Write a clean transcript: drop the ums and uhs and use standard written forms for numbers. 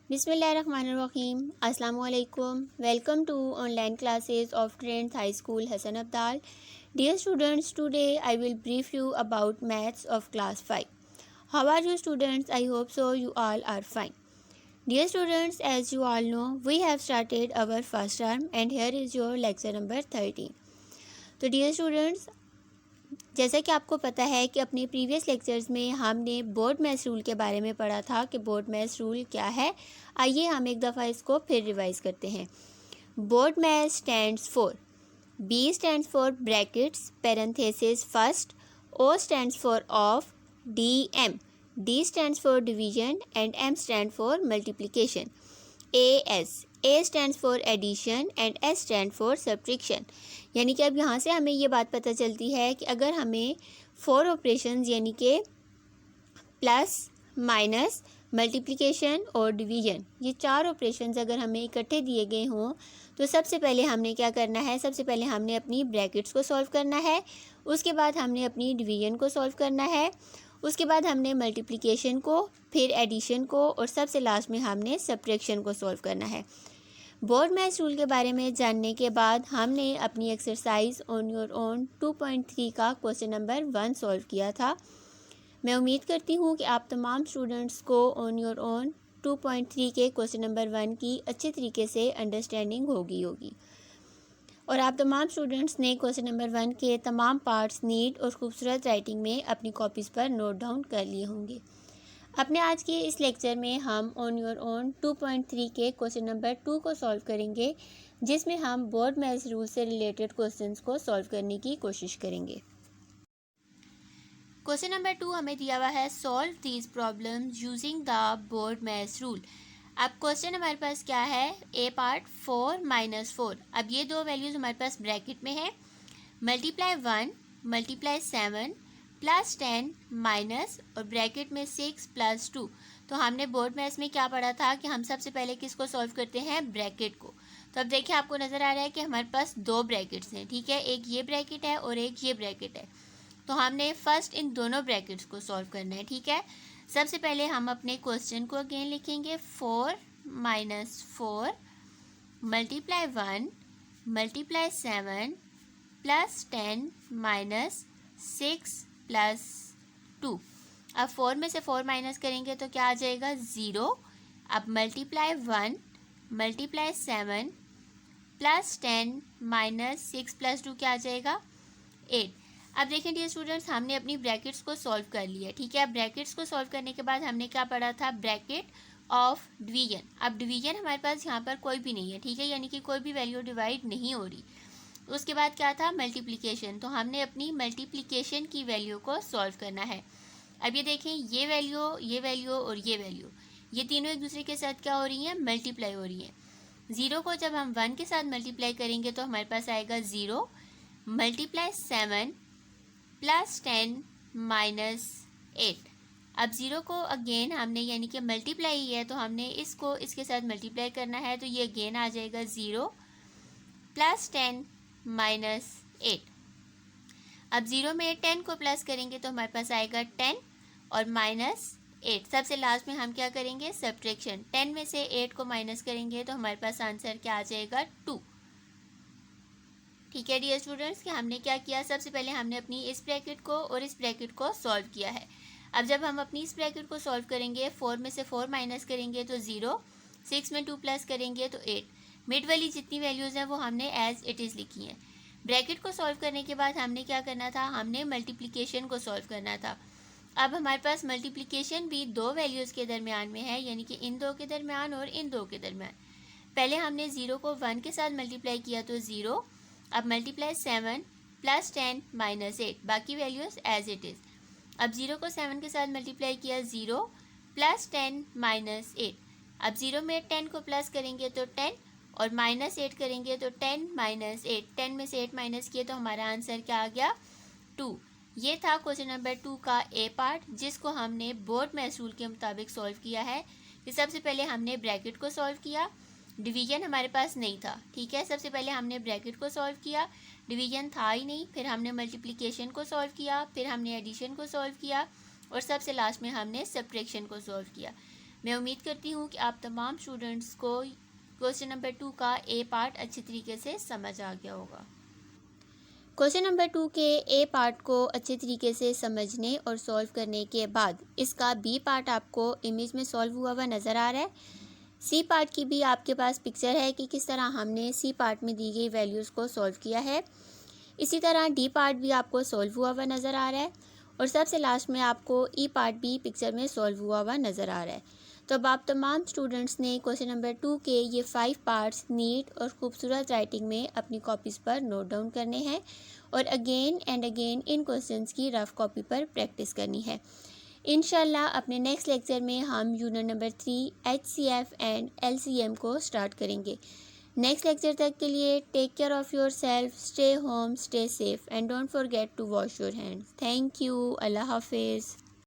बिस्मिल्लाहिर्रहमानिर्रहीम अस्सलाम वालेकुम। Welcome to online classes of trends high school Hasan Abdal. Dear students, today I will brief you about maths of class 5. How are you students? I hope so you all are fine. Dear students, as you all know, we have started our first term and here is your lecture number 13. तो dear students, जैसा कि आपको पता है कि अपने previous lectures में हमने बोर्ड मैथ्स रूल के बारे में पढ़ा था कि बोर्ड मैथ्स रूल क्या है। आइए हम एक दफ़ा इसको फिर रिवाइज करते हैं। BODMAS stands for B stands for brackets parenthesis first, O stands for of, D stands for division and M stand for multiplication. A stands for addition and S stand for subtraction. यानी कि अब यहाँ से हमें ये बात पता चलती है कि अगर हमें 4 ऑपरेशंस यानी कि प्लस, माइनस, मल्टीप्लिकेशन और डिवीजन, ये 4 ऑपरेशंस अगर हमें इकट्ठे दिए गए हों तो सबसे पहले हमने क्या करना है, सबसे पहले हमने अपनी ब्रैकेट्स को सॉल्व करना है, उसके बाद हमने अपनी डिवीजन को सॉल्व करना है, उसके बाद हमने मल्टीप्लिकेशन को, फिर एडिशन को और सबसे लास्ट में हमने सब्ट्रैक्शन को सॉल्व करना है। बोर्ड मैथ्स रूल के बारे में जानने के बाद हमने अपनी एक्सरसाइज ऑन योर ओन 2.3 का क्वेश्चन नंबर 1 सॉल्व किया था। मैं उम्मीद करती हूँ कि आप तमाम स्टूडेंट्स को ऑन योर ओन 2.3 के क्वेश्चन नंबर 1 की अच्छे तरीके से अंडरस्टैंडिंग होगी और आप तमाम स्टूडेंट्स ने क्वेश्चन नंबर 1 के तमाम पार्ट्स नीट और खूबसूरत राइटिंग में अपनी कॉपीज़ पर नोट डाउन कर लिए होंगे। अपने आज के इस लेक्चर में हम ऑन योर ओन 2.3 के क्वेश्चन नंबर 2 को सॉल्व करेंगे, जिसमें हम बोर्ड मैथ्स रूल से रिलेटेड क्वेश्चंस को सॉल्व करने की कोशिश करेंगे। क्वेश्चन नंबर 2 हमें दिया हुआ है, solve these problems using the board maths rule. अब क्वेश्चन हमारे पास क्या है, ए पार्ट 4 माइनस 4। अब ये दो वैल्यूज़ हमारे पास ब्रैकेट में है, मल्टीप्लाई 1 मल्टीप्लाई 7 प्लस 10 माइनस और ब्रैकेट में 6 प्लस 2। तो हमने बोर्ड मैथ्स में क्या पढ़ा था कि हम सबसे पहले किसको सॉल्व करते हैं, ब्रैकेट को। तो अब देखिए आपको नज़र आ रहा है कि हमारे पास दो ब्रैकेट्स हैं, ठीक है, एक ये ब्रैकेट है और एक ये ब्रैकेट है। तो हमने फर्स्ट इन दोनों ब्रैकेट्स को सॉल्व करना है, ठीक है। सबसे पहले हम अपने क्वेश्चन को अगेन लिखेंगे, 4 minus 4 multiply 1 multiply 7 plus 10 minus 6 plus 2। अब 4 में से 4 माइनस करेंगे तो क्या आ जाएगा, 0। अब multiply 1 multiply 7 plus 10 minus 6 plus 2 क्या आ जाएगा, 8। अब देखें डियर स्टूडेंट्स, हमने अपनी ब्रैकेट्स को सॉल्व कर लिया, ठीक है। ब्रैकेट्स को सॉल्व करने के बाद हमने क्या पढ़ा था, ब्रैकेट ऑफ डिवीजन। अब डिवीजन हमारे पास यहाँ पर कोई भी नहीं है, ठीक है, यानी कि कोई भी वैल्यू डिवाइड नहीं हो रही। उसके बाद क्या था, मल्टीप्लिकेशन। तो हमने अपनी मल्टीप्लिकेशन की वैल्यू को सॉल्व करना है। अब ये देखें, ये वैल्यू और ये वैल्यू, ये तीनों एक दूसरे के साथ क्या हो रही हैं, मल्टीप्लाई हो रही हैं। 0 को जब हम 1 के साथ मल्टीप्लाई करेंगे तो हमारे पास आएगा 0 मल्टीप्लाई 7 प्लस 10 माइनस 8। अब 0 को अगेन हमने यानी कि मल्टीप्लाई है तो हमने इसको इसके साथ मल्टीप्लाई करना है, तो ये अगेन आ जाएगा 0 प्लस 10 माइनस 8। अब 0 में 10 को प्लस करेंगे तो हमारे पास आएगा 10 और माइनस 8। सबसे लास्ट में हम क्या करेंगे, सब्ट्रैक्शन। 10 में से 8 को माइनस करेंगे तो हमारे पास आंसर क्या आ जाएगा, 2। ठीक है डियर स्टूडेंट्स, कि हमने क्या किया, सबसे पहले हमने अपनी इस ब्रैकेट को और इस ब्रैकेट को सॉल्व किया है। अब जब हम अपनी इस ब्रैकेट को सॉल्व करेंगे, 4 में से 4 माइनस करेंगे तो 0, 6 में 2 प्लस करेंगे तो 8। मिड वाली जितनी वैल्यूज़ हैं वो हमने एज इट इज़ लिखी हैं। ब्रैकेट को सॉल्व करने के बाद हमने क्या करना था, हमने मल्टीप्लिकेशन को सॉल्व करना था। अब हमारे पास मल्टीप्लिकेशन भी दो वैल्यूज़ के दरमियान में है, यानी कि इन दो के दरमियान और इन दो के दरमियान। पहले हमने 0 को 1 के साथ मल्टीप्लाई किया तो 0। अब मल्टीप्लाई 7 प्लस 10 माइनस 8, बाकी वैल्यूज़ एज इट इज़। अब 0 को 7 के साथ मल्टीप्लाई किया, 0 प्लस 10 माइनस 8। अब 0 में 10 को प्लस करेंगे तो 10 और माइनस 8 करेंगे तो 10 माइनस 8। 10 में से 8 माइनस किए तो हमारा आंसर क्या आ गया, 2। ये था क्वेश्चन नंबर 2 का ए पार्ट, जिसको हमने बोर्ड मैथ्स रूल के मुताबिक सॉल्व किया है। कि सबसे पहले हमने ब्रैकेट को सॉल्व किया, डिवीजन हमारे पास नहीं था, ठीक है। सबसे पहले हमने ब्रैकेट को सॉल्व किया, डिवीजन था ही नहीं, फिर हमने मल्टीप्लिकेशन को सॉल्व किया, फिर हमने एडिशन को सॉल्व किया और सबसे लास्ट में हमने सब्ट्रैक्शन को सॉल्व किया। मैं उम्मीद करती हूँ कि आप तमाम स्टूडेंट्स को क्वेश्चन नंबर 2 का ए पार्ट अच्छी तरीके से समझ आ गया होगा। क्वेश्चन नंबर 2 के ए पार्ट को अच्छे तरीके से समझने और सॉल्व करने के बाद इसका बी पार्ट आपको इमेज में सॉल्व हुआ नज़र आ रहा है। सी पार्ट की भी आपके पास पिक्चर है कि किस तरह हमने सी पार्ट में दी गई वैल्यूज़ को सॉल्व किया है। इसी तरह डी पार्ट भी आपको सॉल्व हुआ नज़र आ रहा है और सबसे लास्ट में आपको ई पार्ट भी पिक्चर में सॉल्व हुआ नज़र आ रहा है। तो अब आप तमाम स्टूडेंट्स ने क्वेश्चन नंबर 2 के ये 5 पार्ट्स नीट और खूबसूरत राइटिंग में अपनी कॉपीज़ पर नोट डाउन करने हैं और अगेन एंड अगेन इन क्वेश्चंस की रफ कॉपी पर प्रैक्टिस करनी है। इंशाल्लाह अपने नेक्स्ट लेक्चर में हम unit number 3 HCF and LCM को स्टार्ट करेंगे। नेक्स्ट लेक्चर तक के लिए take care of yourself, stay home, stay safe and don't forget to wash your hands. Thank you. अल्लाह हाफिज़।